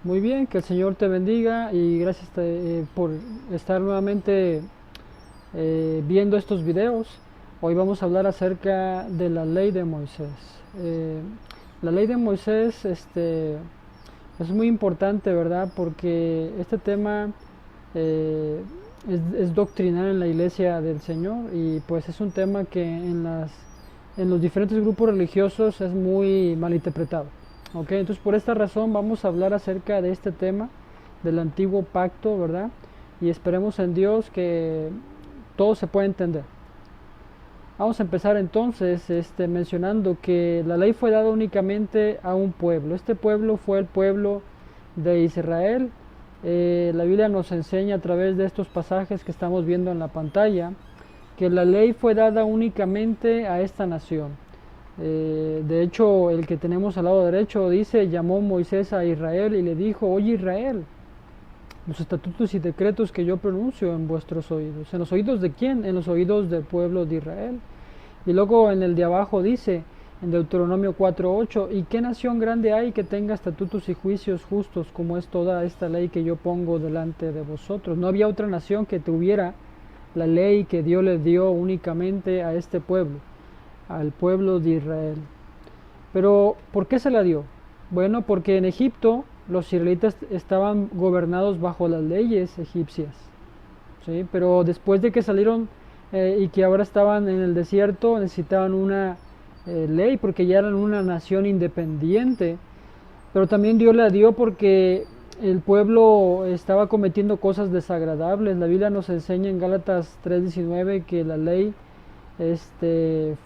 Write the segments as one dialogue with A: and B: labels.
A: Muy bien, que el Señor te bendiga y gracias por estar nuevamente viendo estos videos. Hoy vamos a hablar acerca de la ley de Moisés. La ley de Moisés es muy importante, ¿verdad? Porque este tema eh, es doctrinal en la iglesia del Señor y pues es un tema que en los diferentes grupos religiosos es muy malinterpretado. Ok, entonces por esta razón vamos a hablar acerca de este tema del antiguo pacto, ¿verdad? Y esperemos en Dios que todo se pueda entender. Vamos a empezar entonces mencionando que la ley fue dada únicamente a un pueblo. Este pueblo fue el pueblo de Israel. La Biblia nos enseña a través de estos pasajes que estamos viendo en la pantalla que la ley fue dada únicamente a esta nación. De hecho, el que tenemos al lado derecho dice, llamó Moisés a Israel y le dijo, oye Israel, los estatutos y decretos que yo pronuncio en vuestros oídos. ¿En los oídos de quién? En los oídos del pueblo de Israel. Y luego en el de abajo dice, en Deuteronomio 4:8, ¿y qué nación grande hay que tenga estatutos y juicios justos como es toda esta ley que yo pongo delante de vosotros? No había otra nación que tuviera la ley que Dios le dio únicamente a este pueblo, al pueblo de Israel. Pero ¿por qué se la dio? Bueno, porque en Egipto los israelitas estaban gobernados bajo las leyes egipcias, ¿sí? Pero después de que salieron y que ahora estaban en el desierto, necesitaban una ley porque ya eran una nación independiente. Pero también Dios la dio porque el pueblo estaba cometiendo cosas desagradables. La Biblia nos enseña en Gálatas 3:19 que la ley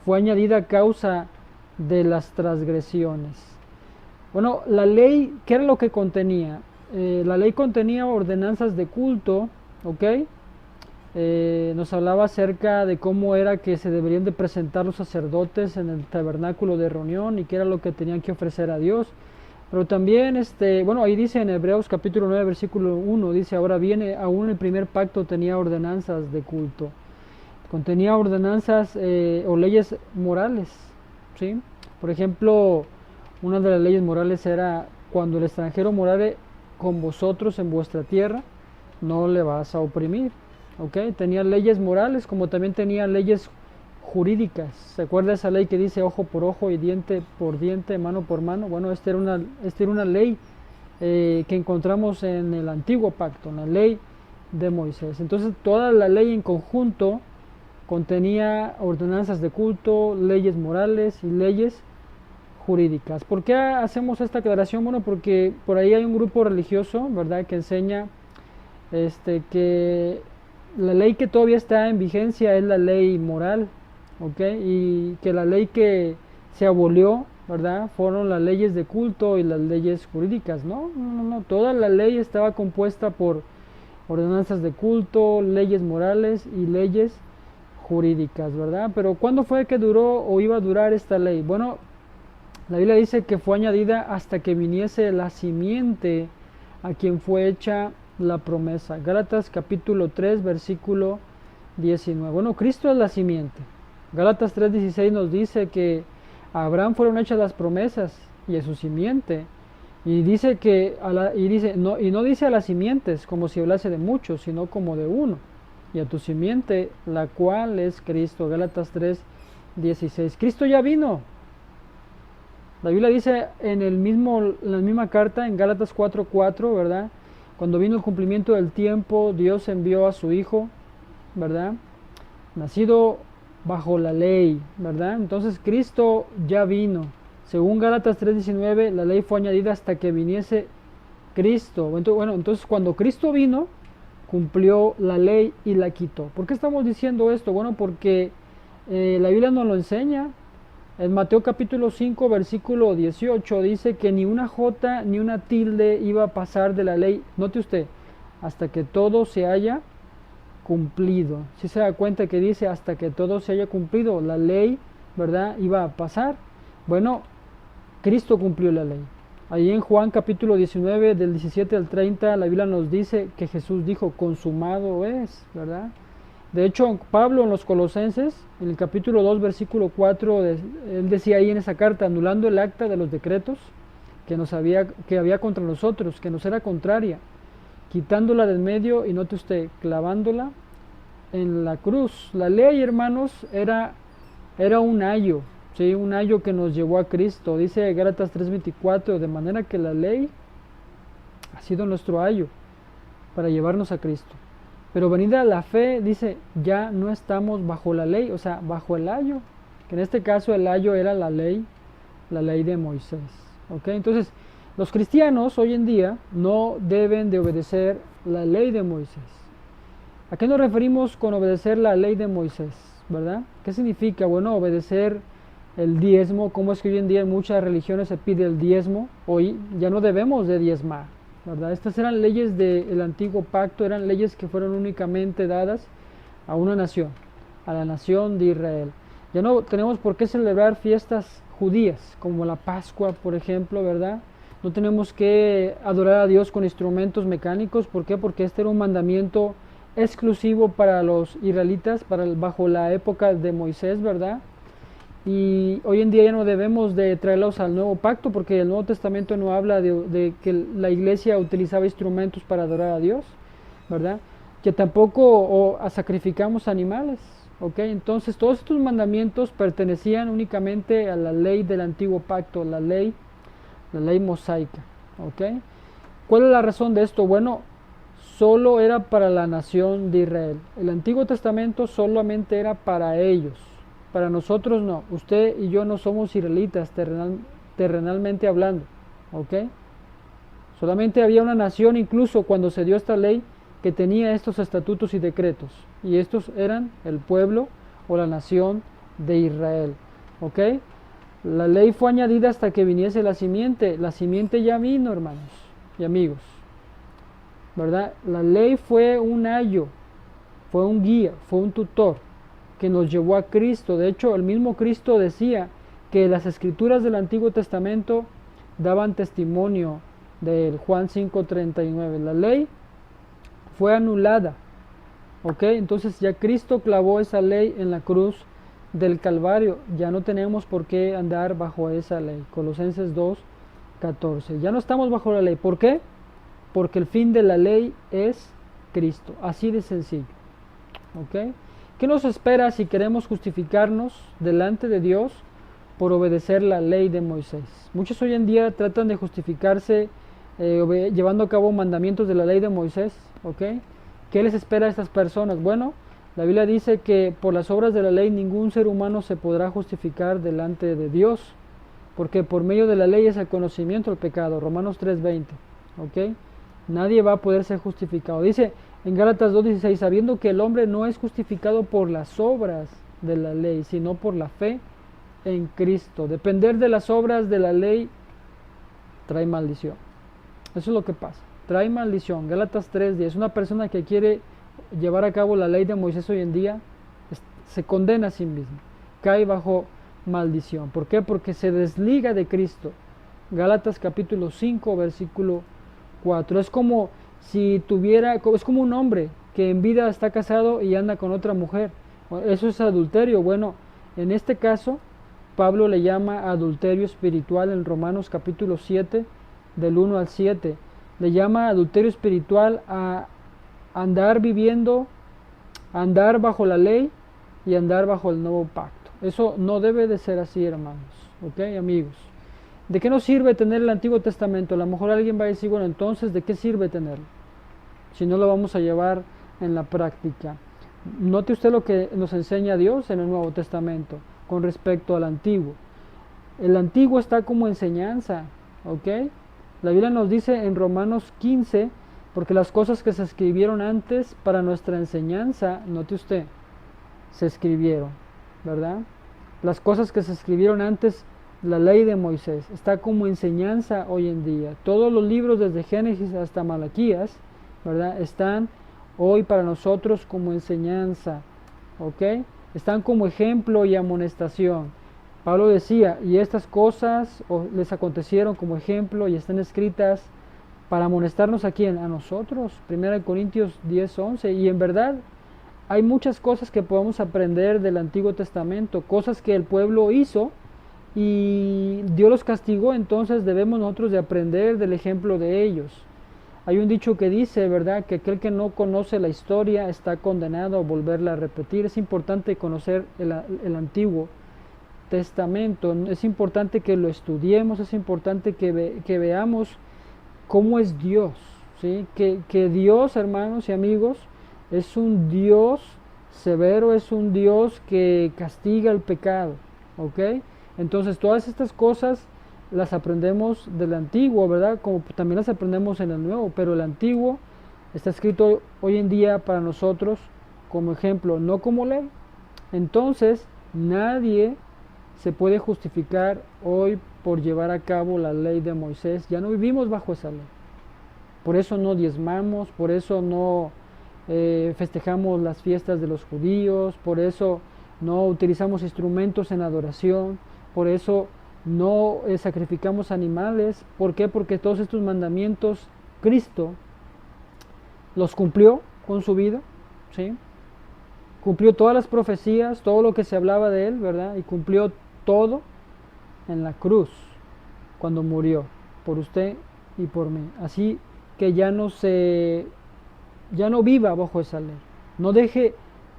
A: fue añadida a causa de las transgresiones. Bueno, la ley, ¿qué era lo que contenía? La ley contenía ordenanzas de culto, ¿ok? Nos hablaba acerca de cómo era que se deberían de presentar los sacerdotes en el tabernáculo de reunión y qué era lo que tenían que ofrecer a Dios. Pero también, bueno, ahí dice en Hebreos capítulo 9, versículo 1, dice, ahora viene, aún el primer pacto tenía ordenanzas de culto. Contenía ordenanzas o leyes morales, ¿sí? Por ejemplo, una de las leyes morales era cuando el extranjero morare con vosotros en vuestra tierra, no le vas a oprimir, ¿ok? Tenía leyes morales como también tenía leyes jurídicas. ¿Se acuerda esa ley que dice ojo por ojo y diente por diente, mano por mano? Bueno, esta era una ley que encontramos en el antiguo pacto, en la ley de Moisés. Entonces toda la ley en conjunto contenía ordenanzas de culto, leyes morales y leyes jurídicas. ¿Por qué hacemos esta aclaración? Bueno, porque por ahí hay un grupo religioso, ¿verdad?, que enseña que la ley que todavía está en vigencia es la ley moral, ¿ok? Y que la ley que se abolió, ¿verdad?, fueron las leyes de culto y las leyes jurídicas. No, no, no, toda la ley estaba compuesta por ordenanzas de culto, leyes morales y leyes jurídicas, ¿verdad? Pero ¿cuándo fue que duró o iba a durar esta ley? Bueno, la Biblia dice que fue añadida hasta que viniese la simiente a quien fue hecha la promesa. Gálatas capítulo 3, versículo 19. Bueno, Cristo es la simiente. Gálatas 3:16 nos dice que a Abraham fueron hechas las promesas y a su simiente. Y dice no dice a las simientes como si hablase de muchos, sino como de uno. Y a tu simiente, la cual es Cristo. Gálatas 3:16. Cristo ya vino. La Biblia dice en la misma carta, en Gálatas 4:4, ¿verdad? Cuando vino el cumplimiento del tiempo, Dios envió a su Hijo, ¿verdad?, nacido bajo la ley, ¿verdad? Entonces Cristo ya vino. Según Gálatas 3:19, la ley fue añadida hasta que viniese Cristo. Bueno, entonces cuando Cristo vino, cumplió la ley y la quitó. ¿Por qué estamos diciendo esto? Bueno, porque la Biblia nos lo enseña. En Mateo capítulo 5, versículo 18, dice que ni una jota ni una tilde iba a pasar de la ley. Note usted, hasta que todo se haya cumplido. Si se da cuenta que dice hasta que todo se haya cumplido, la ley, ¿verdad?, iba a pasar. Bueno, Cristo cumplió la ley. Ahí en Juan capítulo 19, del 17 al 30, la Biblia nos dice que Jesús dijo, consumado es, ¿verdad? De hecho, Pablo en los Colosenses, en el capítulo 2, versículo 4, él decía ahí en esa carta, anulando el acta de los decretos que había contra nosotros, que nos era contraria, quitándola del medio y note usted, clavándola en la cruz. La ley, hermanos, era un ayo, ¿sí? Un ayo que nos llevó a Cristo. Dice Gálatas 3:24, de manera que la ley ha sido nuestro ayo para llevarnos a Cristo. Pero venida la fe, dice, ya no estamos bajo la ley, o sea, bajo el ayo, que en este caso el ayo era la ley de Moisés. ¿Ok? Entonces, los cristianos hoy en día no deben de obedecer la ley de Moisés. ¿A qué nos referimos con obedecer la ley de Moisés? ¿Verdad? ¿Qué significa? Bueno, obedecer el diezmo. ¿Cómo es que hoy en día en muchas religiones se pide el diezmo? Hoy ya no debemos de diezmar, ¿verdad? Estas eran leyes del antiguo pacto, eran leyes que fueron únicamente dadas a una nación, a la nación de Israel. Ya no tenemos por qué celebrar fiestas judías, como la Pascua, por ejemplo, ¿verdad? No tenemos que adorar a Dios con instrumentos mecánicos. ¿Por qué? Porque este era un mandamiento exclusivo para los israelitas, bajo la época de Moisés, ¿verdad? Y hoy en día ya no debemos de traerlos al nuevo pacto, porque el Nuevo Testamento no habla de que la iglesia utilizaba instrumentos para adorar a Dios, ¿verdad? Que tampoco sacrificamos animales, ¿ok? Entonces todos estos mandamientos pertenecían únicamente a la ley del antiguo pacto, la ley mosaica, ¿ok? ¿Cuál es la razón de esto? Bueno, solo era para la nación de Israel. El Antiguo Testamento solamente era para ellos. Para nosotros no. Usted y yo no somos israelitas terrenalmente hablando. ¿Ok? Solamente había una nación, incluso cuando se dio esta ley, que tenía estos estatutos y decretos. Y estos eran el pueblo o la nación de Israel. ¿Ok? La ley fue añadida hasta que viniese la simiente. La simiente ya vino, hermanos y amigos, ¿verdad? La ley fue un ayo, fue un guía, fue un tutor que nos llevó a Cristo. De hecho, el mismo Cristo decía que las escrituras del Antiguo Testamento daban testimonio de él. Juan 5:39. La ley fue anulada, ¿ok? Entonces ya Cristo clavó esa ley en la cruz del Calvario. Ya no tenemos por qué andar bajo esa ley. Colosenses 2:14. Ya no estamos bajo la ley. ¿Por qué? Porque el fin de la ley es Cristo. Así de sencillo. ¿Ok? ¿Qué nos espera si queremos justificarnos delante de Dios por obedecer la ley de Moisés? Muchos hoy en día tratan de justificarse llevando a cabo mandamientos de la ley de Moisés. ¿Ok? ¿Qué les espera a estas personas? Bueno, la Biblia dice que por las obras de la ley ningún ser humano se podrá justificar delante de Dios, porque por medio de la ley es el conocimiento del pecado. Romanos 3:20. ¿Ok? Nadie va a poder ser justificado. Dice en Gálatas 2:16, sabiendo que el hombre no es justificado por las obras de la ley, sino por la fe en Cristo. Depender de las obras de la ley trae maldición. Eso es lo que pasa. Trae maldición. Gálatas 3:10. Una persona que quiere llevar a cabo la ley de Moisés hoy en día se condena a sí mismo. Cae bajo maldición. ¿Por qué? Porque se desliga de Cristo. Gálatas capítulo 5, versículo 4. Es como si es como un hombre que en vida está casado y anda con otra mujer. Eso es adulterio. Bueno, en este caso, Pablo le llama adulterio espiritual en Romanos capítulo 7, del 1 al 7. Le llama adulterio espiritual a andar andar bajo la ley y andar bajo el nuevo pacto. Eso no debe de ser así, hermanos. ¿Ok, amigos? ¿De qué nos sirve tener el Antiguo Testamento? A lo mejor alguien va a decir, bueno, entonces, ¿de qué sirve tenerlo? Si no lo vamos a llevar en la práctica. Note usted lo que nos enseña Dios en el Nuevo Testamento con respecto al Antiguo. El Antiguo está como enseñanza, ¿ok? La Biblia nos dice en Romanos 15, porque las cosas que se escribieron antes para nuestra enseñanza, note usted, se escribieron, ¿verdad? Las cosas que se escribieron antes, la ley de Moisés, está como enseñanza hoy en día. Todos los libros desde Génesis hasta Malaquías, ¿verdad? Están hoy para nosotros como enseñanza, ¿ok? Están como ejemplo y amonestación. Pablo decía, y estas cosas les acontecieron como ejemplo y están escritas para amonestarnos a quién, a nosotros. 1 Corintios 10:11. Y en verdad hay muchas cosas que podemos aprender del Antiguo Testamento, cosas que el pueblo hizo y Dios los castigó, entonces debemos nosotros de aprender del ejemplo de ellos. Hay un dicho que dice, ¿verdad?, que aquel que no conoce la historia está condenado a volverla a repetir. Es importante conocer el Antiguo Testamento, es importante que lo estudiemos, es importante que veamos cómo es Dios, ¿sí? Que Dios, hermanos y amigos, es un Dios severo, es un Dios que castiga el pecado, ¿ok? Entonces todas estas cosas las aprendemos del Antiguo, ¿verdad? Como también las aprendemos en el Nuevo, pero el Antiguo está escrito hoy en día para nosotros como ejemplo, no como ley. Entonces nadie se puede justificar hoy por llevar a cabo la ley de Moisés. Ya no vivimos bajo esa ley. Por eso no diezmamos, por eso no festejamos las fiestas de los judíos, por eso no utilizamos instrumentos en adoración, por eso no sacrificamos animales. ¿Por qué? Porque todos estos mandamientos Cristo los cumplió con su vida, ¿sí? Cumplió todas las profecías, todo lo que se hablaba de él, ¿verdad? Y cumplió todo en la cruz cuando murió por usted y por mí. Así que ya no viva bajo esa ley. No deje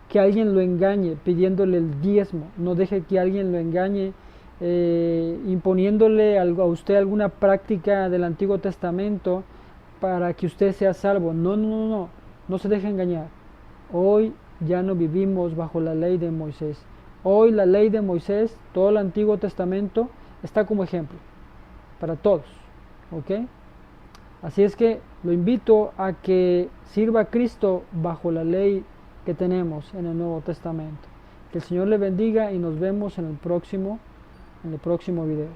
A: que alguien lo engañe pidiéndole el diezmo. No deje que alguien lo engañe imponiéndole a usted alguna práctica del Antiguo Testamento para que usted sea salvo. No, no, no, no. No se deje engañar. Hoy ya no vivimos bajo la ley de Moisés. Hoy la ley de Moisés, todo el Antiguo Testamento, está como ejemplo para todos, ¿ok? Así es que lo invito a que sirva a Cristo bajo la ley que tenemos en el Nuevo Testamento. Que el Señor le bendiga y nos vemos en el próximo video.